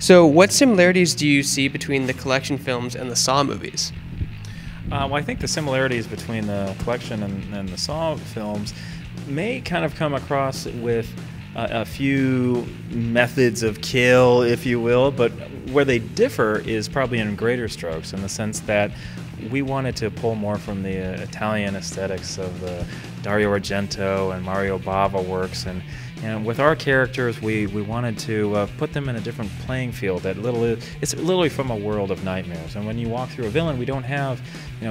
So, what similarities do you see between the collection films and the Saw movies? Well, I think the similarities between the collection and the Saw films may kind of come across with a few methods of kill, if you will, but where they differ is probably in greater strokes, in the sense that we wanted to pull more from the Italian aesthetics of the Dario Argento and Mario Bava works, and with our characters, we wanted to put them in a different playing field. It's literally from a world of nightmares. And when you walk through a villain, we don't have,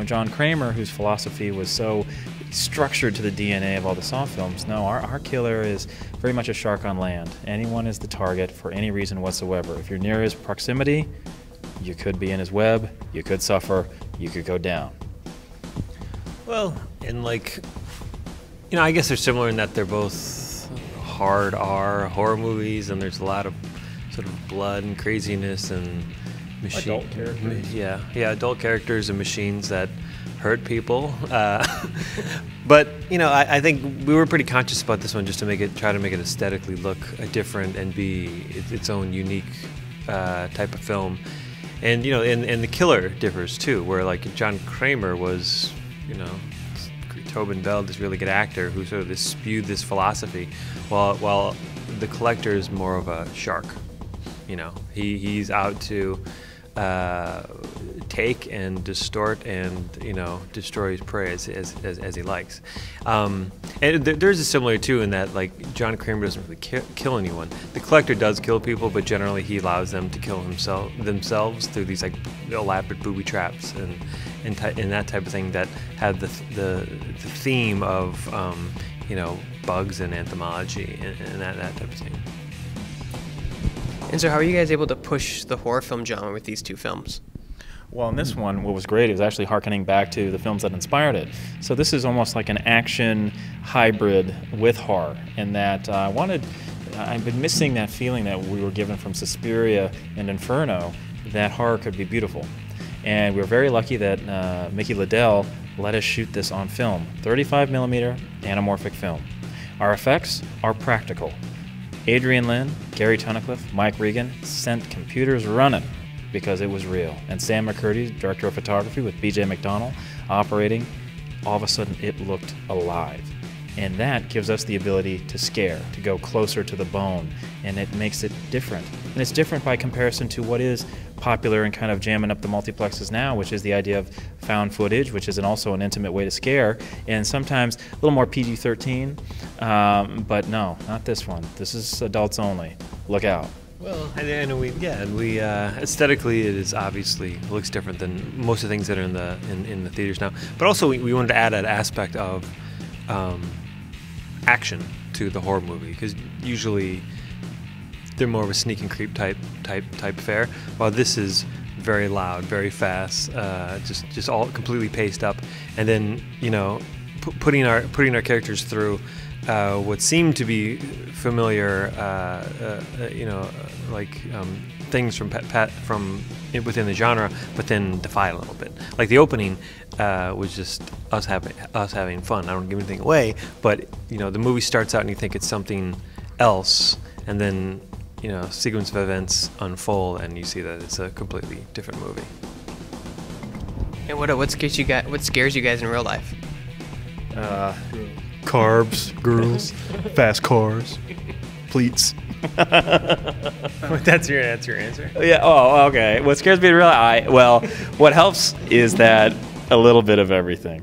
John Kramer, whose philosophy was so structured to the DNA of all the Saw films. No, our killer is very much a shark on land. Anyone is the target for any reason whatsoever. If you're near his proximity, you could be in his web, you could suffer, you could go down. Well, and I guess they're similar in that they're both hard R horror movies, and there's a lot of sort of blood and craziness and adult characters. Yeah, adult characters and machines that hurt people. But I think we were pretty conscious about this one, just to try to make it aesthetically look different and be its own unique type of film. And and the killer differs too, where like John Kramer was, Tobin Bell, this really good actor who sort of spewed this philosophy, while the collector is more of a shark. He's out to take and distort and destroy his prey as he likes. And there's a similar too in that like John Kramer doesn't really kill anyone. The collector does kill people, but generally he allows them to kill themselves through these like elaborate booby traps and that type of thing that have the theme of bugs and entomology and that type of thing. And so, how are you guys able to push the horror film genre with these two films? Well, in this one, what was great is actually hearkening back to the films that inspired it. So this is almost like an action hybrid with horror, in that I've been missing that feeling that we were given from Suspiria and Inferno, that horror could be beautiful. And we were very lucky that Mickey Liddell let us shoot this on film, 35mm anamorphic film. Our effects are practical. Adrian Lynn, Gary Tunnicliffe, Mike Regan sent computers running because it was real. And Sam McCurdy, director of photography with BJ McDonnell, operating, all of a sudden it looked alive. And that gives us the ability to scare, to go closer to the bone, and it makes it different. And it's different by comparison to what is popular and kind of jamming up the multiplexes now, which is the idea of found footage, which is also an intimate way to scare, and sometimes a little more PG-13, but no, not this one. This is adults only. Look out. Well, and we aesthetically it is obviously looks different than most of the things that are in the theaters now. But also we wanted to add an aspect of action to the horror movie, because usually they're more of a sneak and creep type fare, while this is very loud, very fast, just all completely paced up, and then putting our characters through what seemed to be familiar, things from within the genre, but then defy it a little bit. Like the opening was just us having fun. I don't give anything away, but the movie starts out and you think it's something else, and then sequence of events unfold and you see that it's a completely different movie. And what scares you guys in real life? Carbs, girls, fast cars, pleats. That's your answer? Yeah. Oh, okay. What scares me in real life? Well, what helps is that a little bit of everything.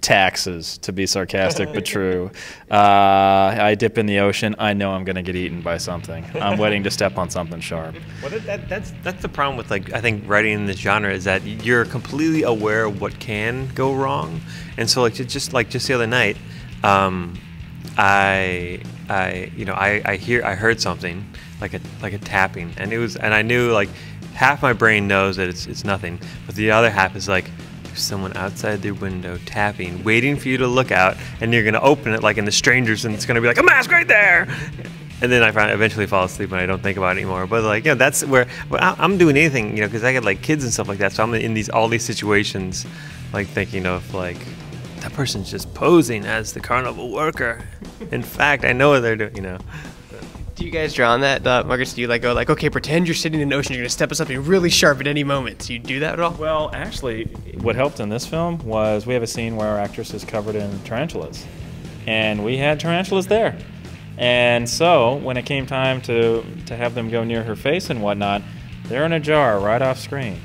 Taxes, to be sarcastic but true. I dip in the ocean. I know I'm going to get eaten by something. I'm waiting to step on something sharp. Well, that's the problem with I think writing in this genre, is that you're completely aware of what can go wrong, and so just the other night, I heard something like a tapping, and I knew half my brain knows that it's nothing, but the other half is like, someone outside their window tapping, waiting for you to look out, and you're going to open it like in The Strangers, and it's going to be like, a mask right there! And then I eventually fall asleep and I don't think about it anymore. But that's where I'm doing anything, because I got kids and stuff like that, so I'm in all these situations, thinking of that person's just posing as the carnival worker. In fact, I know what they're doing, Do you guys draw on that, Marcus? Do you like go like, okay, pretend you're sitting in the ocean, you're gonna step on something really sharp at any moment? Do you do that at all? Well, actually, what helped in this film was we have a scene where our actress is covered in tarantulas, and we had tarantulas there. And so when it came time to have them go near her face and whatnot, they're in a jar right off screen.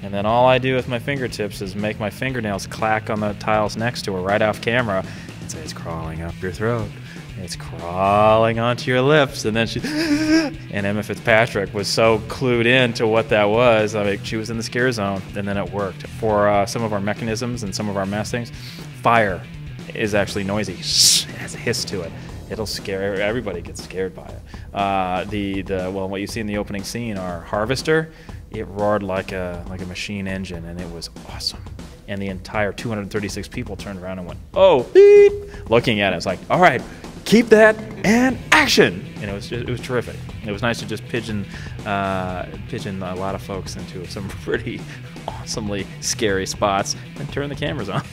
And then all I do with my fingertips is make my fingernails clack on the tiles next to her right off camera and say, it's crawling up your throat. It's crawling onto your lips. And then and Emma Fitzpatrick was so clued in to what that was. I mean, she was in the scare zone, and then it worked. For some of our mechanisms and some of our mass things, fire is actually noisy. It has a hiss to it. It'll scare, everybody gets scared by it. Well, what you see in the opening scene, our harvester, it roared like a machine engine, and it was awesome. And the entire 236 people turned around and went, oh, beep, looking at it. It's like, all right, keep that and action. And it was terrific. It was nice to just pigeon a lot of folks into some pretty awesomely scary spots and turn the cameras on.